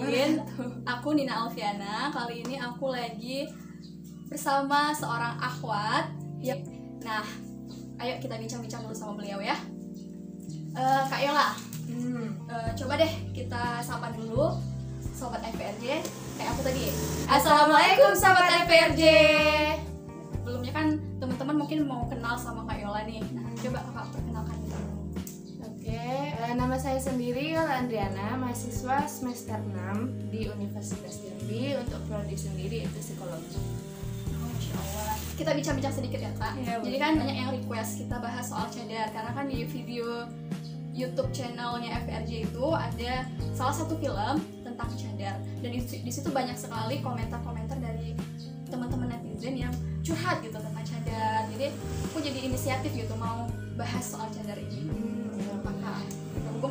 Kenalin, aku Nina Alfiana. Kali ini aku lagi bersama seorang akhwat. Nah, ayo kita bincang-bincang dulu sama beliau ya. Kak Yola, coba deh kita sapa dulu Sobat FPRJ. Kayak aku tadi. Assalamualaikum Sobat FPRJ. Sebelumnya kan teman-teman mungkin mau kenal sama Kak Yola nih. Nah, coba kakak perkenalkan dulu. Nama saya sendiri Yola Andriana, mahasiswa semester 6 di Universitas Jambi untuk prodi sendiri itu psikologi. Masya Allah. Kita bincang-bincang sedikit ya Kak. Ya, jadi kan banyak yang request kita bahas soal cadar, karena kan di video YouTube channelnya FRJ itu ada salah satu film tentang cadar, dan di situ banyak sekali komentar-komentar dari teman-teman netizen yang curhat gitu tentang cadar. Jadi aku jadi inisiatif gitu mau bahas soal cadar ini. Kakak,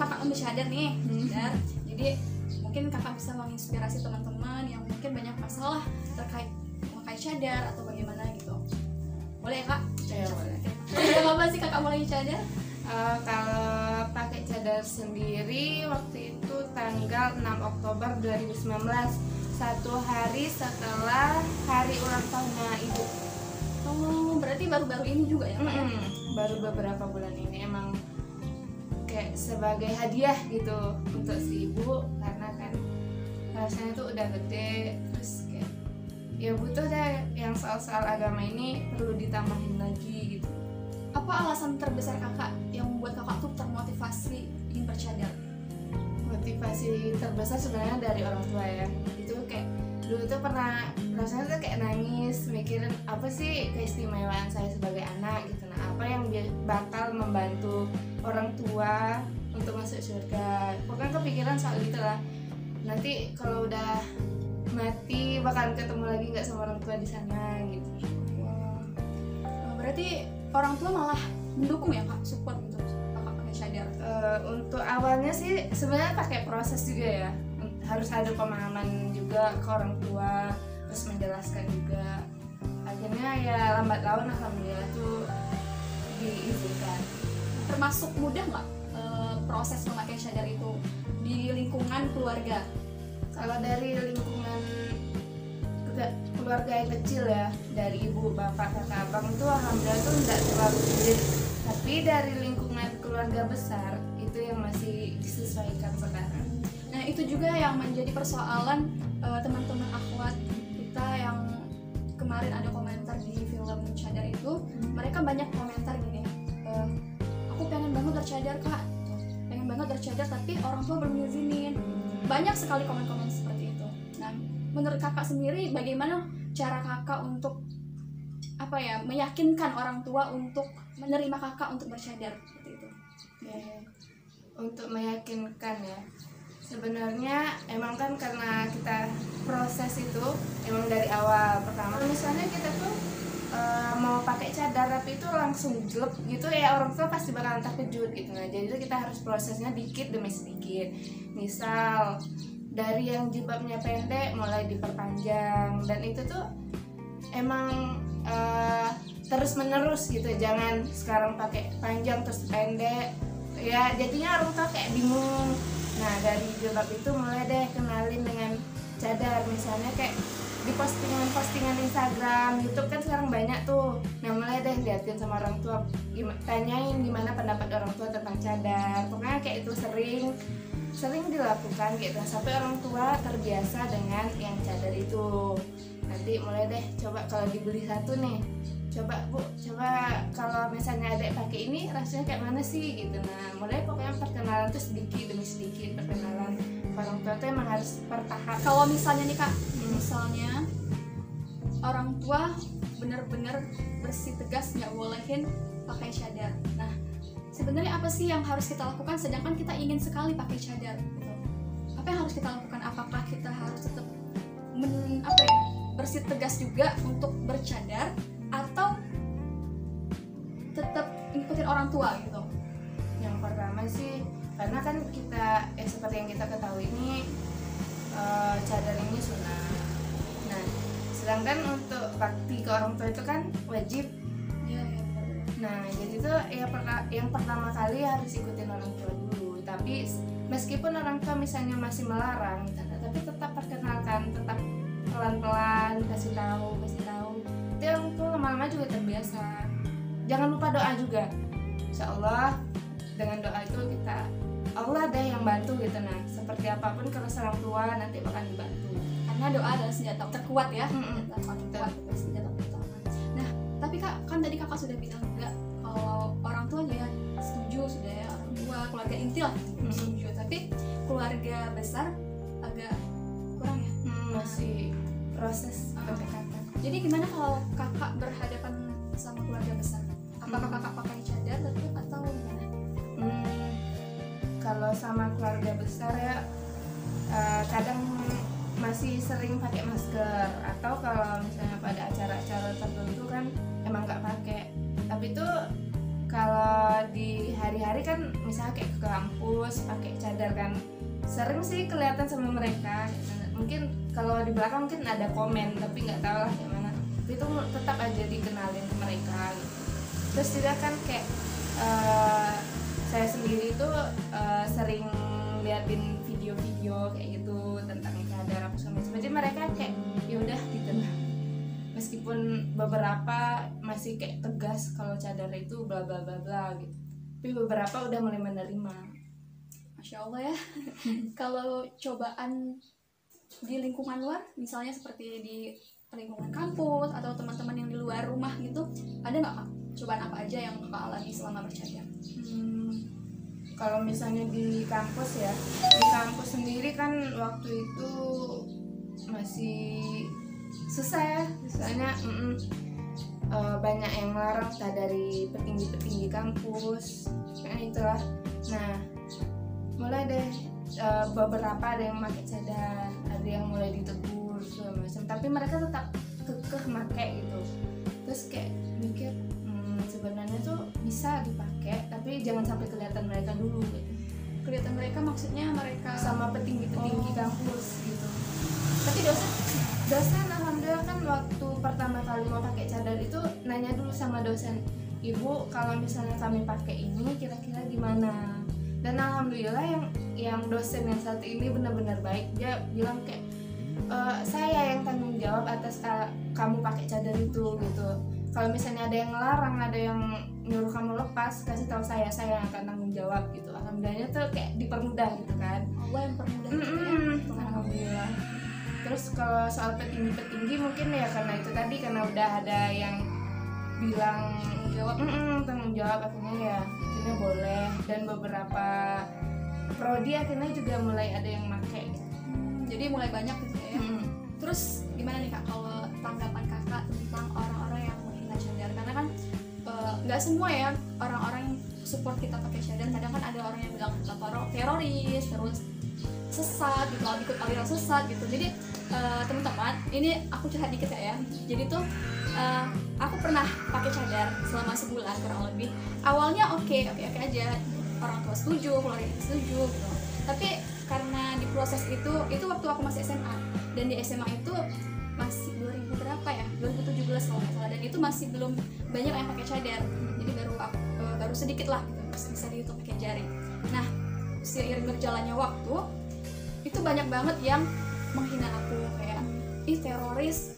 kakak ambil cadar nih, cadar. Jadi mungkin kakak bisa menginspirasi teman-teman yang mungkin banyak masalah terkait memakai cadar atau bagaimana gitu. Boleh ya kak? Ya, boleh. Apa sih kakak mulai cadar? Kalau pakai cadar sendiri waktu itu tanggal 6 Oktober 2019, satu hari setelah hari ulang tahunnya ibu. Oh, berarti baru-baru ini juga ya kak? Baru beberapa bulan ini, emang kayak sebagai hadiah gitu untuk si ibu, karena kan rasanya tuh udah gede, terus kayak ya butuh deh yang soal-soal agama ini perlu ditambahin lagi gitu. Apa alasan terbesar kakak yang membuat kakak tuh termotivasi ingin bercadar? Motivasi terbesar sebenarnya dari orang tua ya. Itu kayak dulu tuh pernah rasanya tuh kayak nangis mikirin apa sih keistimewaan saya sebagai anak gitu. Nah, apa yang bakal membantu orang tua untuk masuk surga. Pokoknya kepikiran soal gitu lah. Nanti kalau udah mati bakalan ketemu lagi nggak sama orang tua di sana gitu. Berarti orang tua malah mendukung ya kak, support gitu kakak pakai cadar? Untuk awalnya sih sebenarnya pakai proses juga ya, harus ada pemahaman juga ke orang tua, terus menjelaskan juga. Akhirnya ya lambat laun alhamdulillah tuh diizinkan. Termasuk mudah nggak proses memakai cadar itu di lingkungan keluarga? Kalau dari lingkungan keluarga yang kecil ya, dari ibu, bapak, kakak, abang itu alhamdulillah tuh tidak terlalu sulit. Tapi dari lingkungan keluarga besar itu yang masih disesuaikan sekarang. Nah itu juga yang menjadi persoalan teman-teman akhwat kita yang kemarin ada komentar di film cadar itu. Mereka banyak komentar gini, aku pengen banget bercadar kak, pengen banget bercadar tapi orang tua belum ngizinin. Banyak sekali komen-komen seperti itu. Nah menurut kakak sendiri bagaimana cara kakak untuk meyakinkan orang tua untuk menerima kakak untuk bercadar seperti itu? Untuk meyakinkan ya, sebenarnya emang kan karena kita proses itu emang dari awal. Pertama misalnya kita tuh mau pakai cadar tapi itu langsung jelek gitu ya, orang tua pasti bakalan terkejut gitu. Nah jadi itu kita harus prosesnya dikit demi sedikit. Misal dari yang jilbabnya pendek mulai diperpanjang, dan itu tuh emang terus menerus gitu, jangan sekarang pakai panjang terus pendek ya, jadinya orang tua kayak bingung. Nah dari jilbab itu mulai deh kenalin dengan cadar, misalnya kayak di postingan Instagram, YouTube kan sekarang banyak tuh. Nah mulai deh liatin sama orang tua, tanyain gimana pendapat orang tua tentang cadar. Pokoknya kayak itu sering dilakukan gitu sampai orang tua terbiasa dengan yang cadar itu. Nanti mulai deh coba kalau dibeli satu nih, coba bu, coba kalau misalnya adek pakai ini rasanya kayak mana sih gitu. Nah mulai pokoknya perkenalan tuh sedikit demi sedikit perkenalan. Orang tua tuh emang harus bertahap. Kalau misalnya nih kak, misalnya orang tua bener-bener bersih tegas nggak bolehin pakai cadar. Nah sebenarnya apa sih yang harus kita lakukan sedangkan kita ingin sekali pakai cadar gitu? Apa yang harus kita lakukan? Apakah kita harus tetap bersih tegas juga untuk bercadar, atau tetap ngikutin orang tua gitu? Yang pertama sih karena kan kita seperti yang kita ketahui ini cadar ini sunnah. Nah sedangkan untuk bakti ke orang tua itu kan wajib. Nah jadi itu yang pertama kali harus ikutin orang tua dulu. Tapi meskipun orang tua misalnya masih melarang, tapi tetap perkenalkan, tetap pelan-pelan kasih tahu. Itu yang tuh lama-lama juga terbiasa. Jangan lupa doa juga. Insya Allah dengan doa itu Allah deh yang bantu gitu. Nah, seperti apapun kalau orang tua nanti bakal dibantu. Karena doa adalah senjata terkuat ya. Mm-mm. Senjata pertama. Nah, tapi Kak, kan tadi Kakak sudah bilang juga kalau orang tua ya setuju sudah ya, orang tua, keluarga inti lah setuju. Tapi keluarga besar agak kurang ya. Masih proses pendekatan. Jadi gimana kalau Kakak berhadapan sama keluarga besar? Apakah Kakak pakai cadar tetap atau gimana? Kalau sama keluarga besar ya kadang masih sering pakai masker, atau kalau misalnya pada acara-acara tertentu kan emang nggak pakai. Tapi tuh kalau di hari-hari kan misalnya kayak ke kampus pakai cadar kan sering sih kelihatan sama mereka. Mungkin kalau di belakang mungkin ada komen tapi nggak tahu lah gimana. Tapi itu tetap aja dikenalin ke mereka gitu. Terus juga kan kayak saya sendiri tuh sering liatin video-video kayak gitu tentang cadar apa segala macam. Jadi mereka kayak ya udah gitu lah. Meskipun beberapa masih kayak tegas kalau cadar itu bla bla bla bla gitu. Tapi beberapa udah mulai menerima. Masya Allah ya. Kalau cobaan di lingkungan luar, misalnya seperti di lingkungan kampus atau teman-teman yang di luar rumah gitu, ada nggak Kak? Cobaan apa aja yang Kakak alami selama bercadar? Kalau misalnya di kampus ya, di kampus sendiri kan waktu itu masih susah ya, soalnya banyak yang larang dari petinggi-petinggi kampus, kayak itulah. Nah, mulai deh beberapa ada yang pakai cadar, ada yang mulai ditegur segala macam, tapi mereka tetap kekeh pakai gitu. Terus kayak mikir sebenarnya tuh bisa dipakai, tapi jangan sampai kelihatan mereka dulu gitu. Kelihatan mereka maksudnya mereka Sama petinggi-petinggi kampus gitu. Tapi dosen alhamdulillah kan waktu pertama kali mau pakai cadar itu nanya dulu sama dosen, "Ibu, kalau misalnya kami pakai ini kira-kira gimana?" Dan alhamdulillah yang dosen yang satu ini benar-benar baik. Dia bilang kayak saya yang tanggung jawab atas kamu pakai cadar itu gitu. Kalau misalnya ada yang ngelarang, ada yang nyuruh kamu lepas, kasih tahu saya yang akan tanggung jawab gitu. Alhamdulillahnya tuh kayak dipermudah gitu kan. Allah yang permudah gitu ya. Alhamdulillah. Terus kalau soal petinggi mungkin ya karena itu tadi, karena udah ada yang bilang tanggung jawab akhirnya boleh, dan beberapa prodi akhirnya juga mulai ada yang pakai gitu. Jadi mulai banyak gitu ya. Terus gimana nih Kak kalau tanggapan Kakak tentang orang-orang yang menghina cadar? Karena kan nggak semua ya orang-orang yang support kita pakai cadar. Kadang kan ada orang yang bilang kita teroris, terus sesat gitu, ikut aliran sesat gitu. Jadi teman-teman, ini aku curhat dikit ya. Jadi tuh aku pernah pakai cadar selama sebulan kurang lebih. Awalnya oke aja, orang tua setuju, keluarga setuju gitu. Tapi karena di proses itu waktu aku masih SMA, dan di SMA itu masih 2000 berapa ya, 2017 kalau nggak salah, dan itu masih belum banyak yang pakai cadar. Jadi baru sedikit lah gitu, bisa dihitung pakai jari. Nah, seiring berjalannya waktu itu banyak banget yang menghina aku, kayak ih teroris,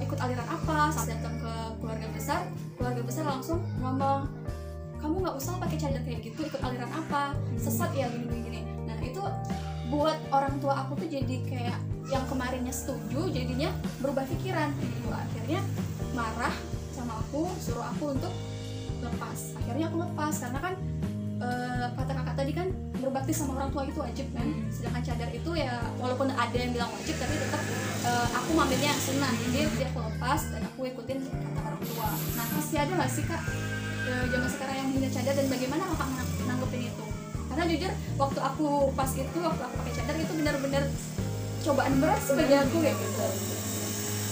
ikut aliran apa. Saat datang ke keluarga besar langsung ngomong, kamu nggak usah pakai cadar kayak gitu, ikut aliran apa, sesat ya gini. Nah itu buat orang tua aku tuh jadi kayak yang kemarinnya setuju jadinya berubah pikiran gitu. Akhirnya marah sama aku, suruh aku untuk lepas. Akhirnya aku lepas karena kan kata kakak tadi kan berbakti sama orang tua itu wajib kan. Sedangkan cadar itu ya walaupun ada yang bilang wajib, tapi tetap aku ngambilnya yang sunnah. Jadi dia aku lepas dan aku ikutin kata orang tua. Nah masih ada nggak sih Kak zaman sekarang yang menghina cadar, dan bagaimana kakak nanggepin itu? Karena jujur waktu aku pakai cadar itu benar-benar cobaan berat sih bagi aku kayak gitu.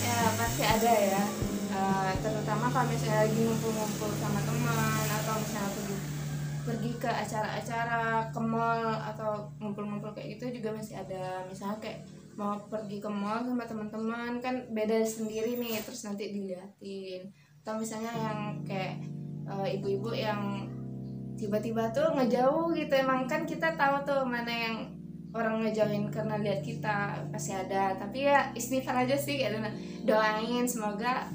Ya pasti ada ya, terutama kalau misalnya lagi ngumpul-ngumpul sama teman, atau misalnya pergi ke acara-acara ke mall atau ngumpul-ngumpul kayak gitu juga masih ada. Misalnya kayak mau pergi ke mall sama teman-teman kan beda sendiri nih, terus nanti diliatin. Atau misalnya yang kayak ibu-ibu yang tiba-tiba tuh ngejauh gitu, emang kan kita tahu tuh mana yang orang ngejauhin karena lihat kita, pasti ada. Tapi ya istighfar aja sih, kayak doain semoga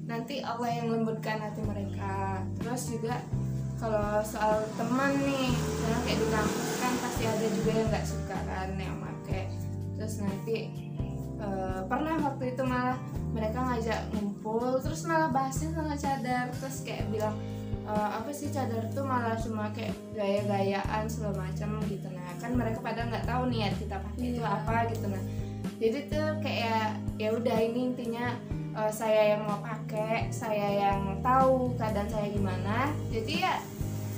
nanti Allah yang lembutkan hati mereka. Terus juga kalau soal teman nih, karena kayak di kampus kan pasti ada juga yang nggak suka kan yang pakai. Terus nanti pernah waktu itu malah mereka ngajak ngumpul, terus malah bahasnya tentang cadar, terus kayak bilang apa sih cadar tuh malah cuma kayak gaya-gayaan segala macam gitu. Nah kan mereka pada nggak tahu niat kita pakai itu apa gitu. Nah jadi tuh kayak ya udah, ini intinya saya yang mau pakai, saya yang tahu keadaan saya gimana, jadi ya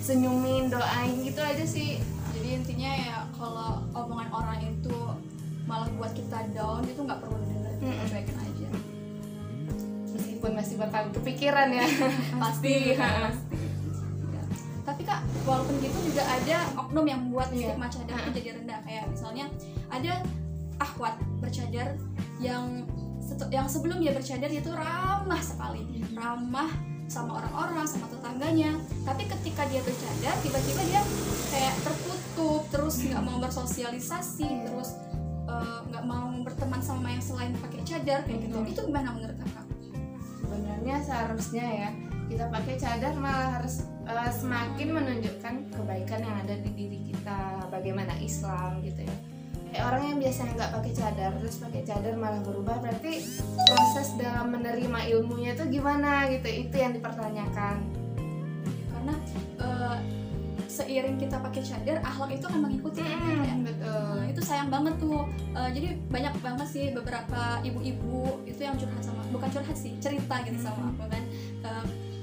senyumin, doain gitu aja sih. Jadi intinya ya kalau omongan orang itu malah buat kita down, itu nggak perlu didengar, baik aja. Meskipun masih bakal kepikiran ya. Pasti. Ya. Tapi Kak, walaupun gitu juga ada oknum yang membuat stigma cadar itu jadi rendah. Kayak misalnya ada akhwat bercadar yang sebelum dia bercadar itu ramah sekali, ramah sama orang-orang, sama tetangganya. Tapi ketika dia bercadar, tiba-tiba dia kayak tertutup, terus nggak mau bersosialisasi, terus nggak mau berteman sama yang selain pakai cadar kayak gitu. Itu gimana menurut Kakak? Sebenarnya seharusnya ya kita pakai cadar malah harus semakin menunjukkan kebaikan yang ada di diri kita, bagaimana Islam gitu ya. Kayak orang yang biasanya nggak pakai cadar terus pakai cadar malah berubah, berarti proses dalam menerima ilmunya itu gimana gitu, itu yang dipertanyakan. Karena seiring kita pakai cadar, akhlak itu akan mengikuti. Betul. Nah, itu sayang banget tuh. Jadi banyak banget sih beberapa ibu-ibu itu yang curhat sama, bukan curhat sih, cerita gitu sama aku kan.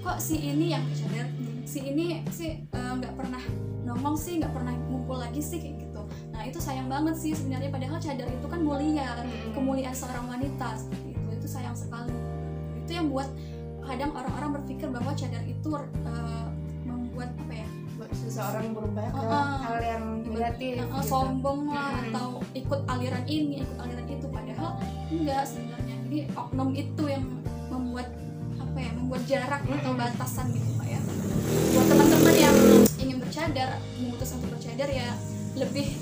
Kok si ini yang pakai cadar, si ini sih nggak pernah nongol sih, nggak pernah ngumpul lagi sih kayak gitu. Nah itu sayang banget sih sebenarnya, padahal cadar itu kan mulia, kemuliaan seorang wanita seperti itu. Itu sayang sekali. Itu yang buat kadang orang-orang berpikir bahwa cadar itu membuat apa ya, seseorang berubah ke hal yang negatif, gitu. Sombong lah, atau ikut aliran ini, ikut aliran itu, padahal enggak sebenarnya. Jadi oknum itu yang membuat apa ya, membuat jarak atau batasan gitu Pak ya. Buat teman-teman yang ingin bercadar, memutuskan untuk bercadar ya lebih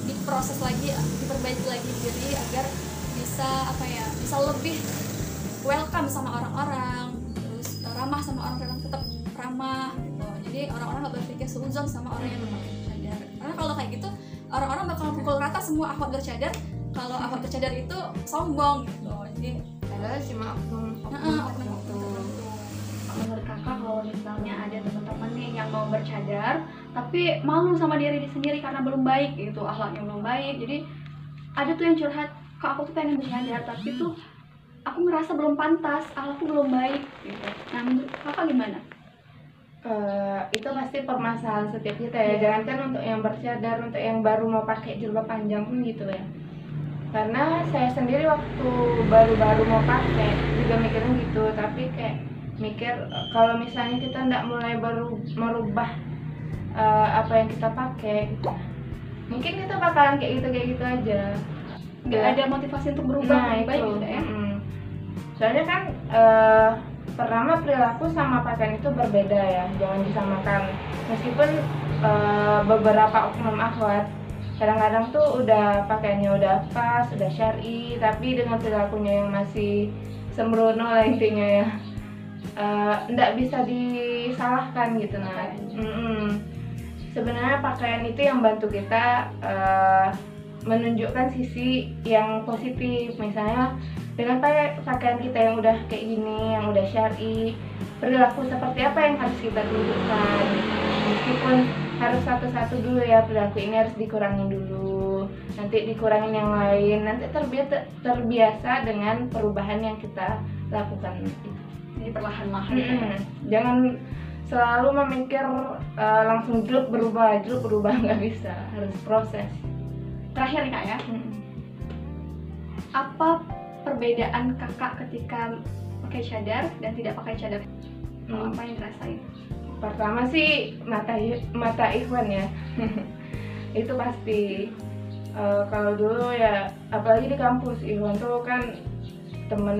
diproses lagi, diperbaiki lagi diri agar bisa apa ya, bisa lebih welcome sama orang-orang, terus ramah sama orang-orang, tetap ramah gitu. Jadi orang-orang nggak berpikir seuzon sama orang yang memakai cadar. Karena kalau kayak gitu orang-orang bakal pukul rata semua akhwat bercadar. Kalau akhwat bercadar itu sombong gitu. Jadi padahal cuma oknum itu. Menurut Kakak, kalau misalnya ada teman-teman nih yang mau bercadar tapi malu sama diri sendiri karena belum baik gitu, akhlaknya belum baik, jadi ada tuh yang curhat, Kak aku tuh pengen bercadar tapi tuh aku ngerasa belum pantas, akhlakku belum baik gitu. Nah menurut Kakak gimana? Itu pasti permasalahan setiap kita ya. Jangankan untuk yang bercadar, untuk yang baru mau pakai jilbab panjang pun gitu ya. Karena saya sendiri waktu baru-baru mau pakai juga mikirin gitu, tapi kayak mikir kalau misalnya kita nggak mulai baru merubah apa yang kita pakai, mungkin kita bakalan kayak gitu aja, Nggak ada motivasi untuk berubah lebih baik gitu ya. Soalnya kan pertama perilaku sama pakaian itu berbeda ya, jangan disamakan. Meskipun beberapa oknum akhwat kadang-kadang tuh udah pakaiannya udah pas, udah syar'i, tapi dengan perilakunya yang masih sembrono lah intinya ya, nggak bisa disalahkan gitu. Nah sebenarnya pakaian itu yang bantu kita menunjukkan sisi yang positif. Misalnya dengan pakaian kita yang udah kayak gini, yang udah syar'i, perilaku seperti apa yang harus kita tunjukkan. Meskipun harus satu-satu dulu ya, perilaku ini harus dikurangin dulu, nanti dikurangin yang lain, nanti terbiasa dengan perubahan yang kita lakukan itu. Jadi perlahan-lahan. Jangan selalu memikir langsung jelek berubah nggak bisa, harus proses. Terakhir nih Kak ya, apa perbedaan Kakak ketika pakai cadar dan tidak pakai cadar? Apa yang dirasain? Pertama sih mata ikhwan ya. Itu pasti. Kalau dulu ya, apalagi di kampus, ikhwan tuh kan temen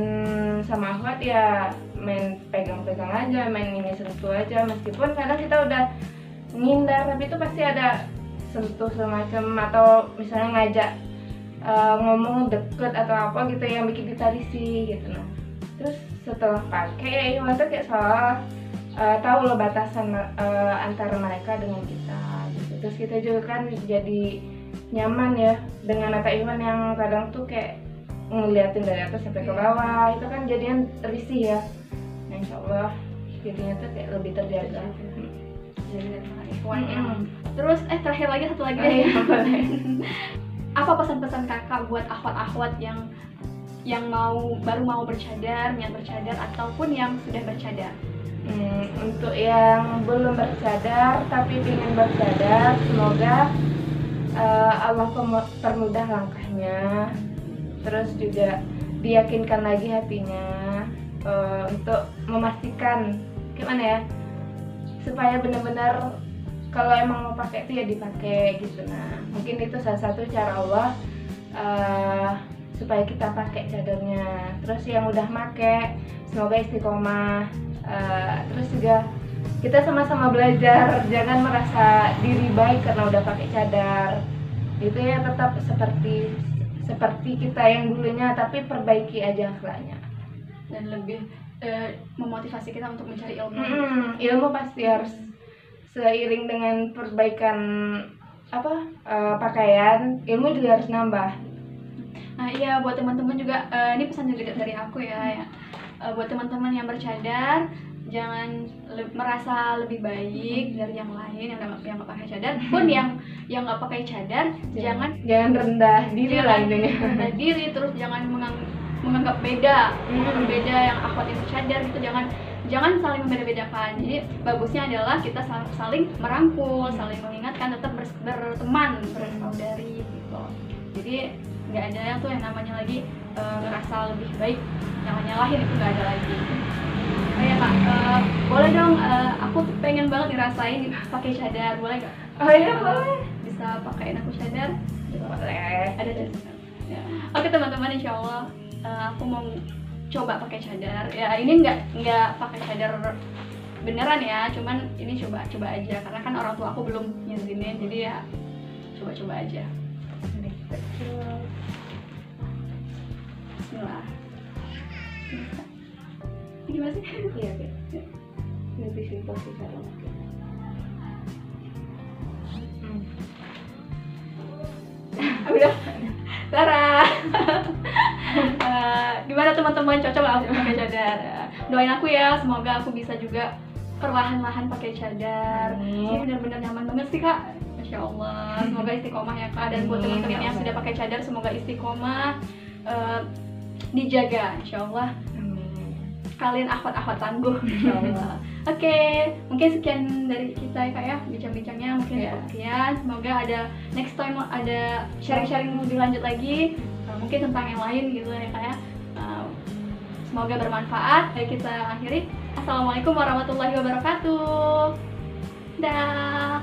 sama akhwat ya main pegang-pegang aja, main ini sentuh aja. Meskipun kadang kita udah ngindar, tapi itu pasti ada sentuh semacam, atau misalnya ngajak ngomong deket atau apa gitu yang bikin kita risih gitu. Nah terus setelah pakai ya Iwan tuh kayak soal tahu loh batasan antara mereka dengan kita gitu. Terus kita juga kan jadi nyaman ya dengan mata Iwan yang kadang tuh kayak ngeliatin dari atas sampai ke bawah, itu kan jadinya risih ya. Nah insya Allah jadinya tuh kayak lebih terjaga. Jadi sama Ikhwan ya. Terus terakhir lagi satu lagi Oh, iya, boleh. apa pesan-pesan kakak buat akhwat-akhwat yang baru mau bercadar, niat bercadar ataupun yang sudah bercadar? Untuk yang belum bercadar tapi ingin bercadar, semoga Allah permudah langkahnya, terus juga diyakinkan lagi hatinya untuk memastikan gimana ya, supaya benar-benar kalau emang mau pakai itu ya dipakai gitu. Nah mungkin itu salah satu cara Allah supaya kita pakai cadarnya. Terus yang udah pakai semoga istiqomah. Terus juga kita sama-sama belajar, jangan merasa diri baik karena udah pakai cadar gitu ya, tetap seperti kita yang dulunya, tapi perbaiki aja akhlaknya Dan lebih memotivasi kita untuk mencari ilmu. Ilmu pasti harus seiring dengan perbaikan pakaian, ilmu juga harus nambah. Nah iya, buat teman-teman juga ini pesan juga dari aku ya. Buat teman-teman yang bercadar, jangan merasa lebih baik dari yang lain yang nggak pakai cadar. Pun yang nggak pakai cadar, jangan rendah diri lah intinya. rendah diri, terus jangan menganggap beda yang akhwat yang bercadar gitu. Jangan saling membeda-bedakan. Jadi bagusnya adalah kita saling merangkul, saling mengingatkan, tetap berteman, bersaudari gitu. Jadi nggak ada yang tuh yang namanya lagi ngerasa lebih baik, yang nyalahin itu nggak ada lagi. Oh ya kak, boleh dong, aku tuh pengen banget ngerasain pakai cadar, boleh nggak? Oh iya boleh. Bisa pakein aku cadar? Boleh. Ada cadar. Ya. Oke teman-teman, insya Allah aku mau coba pakai cadar. Ya ini nggak pakai cadar beneran ya, cuman ini coba aja karena kan orang tua aku belum ngizinin, jadi ya coba aja. Bismillah. Ini gimana sih? Iya, lebih simpel sih cara pakai. Udah, Sarah. Gimana teman-teman, cocok nggak aku pakai cadar? Doain aku ya, semoga aku bisa juga perlahan-lahan pakai cadar. Ini benar-benar nyaman banget sih kak. Masya Allah, semoga istiqomah ya kak. Dan buat teman-teman yang sudah pakai cadar, semoga istiqomah, dijaga, Insya Allah. Kalian akhwat-akhwat tangguh, Insya Allah. Oke, mungkin sekian dari kita ya kak ya, bincang-bincangnya mungkin sekian. Semoga ada next time ada sharing-sharing lebih lanjut lagi, mungkin tentang yang lain gitu ya kak ya. Semoga bermanfaat. Kita akhiri. Assalamualaikum warahmatullahi wabarakatuh. Dah.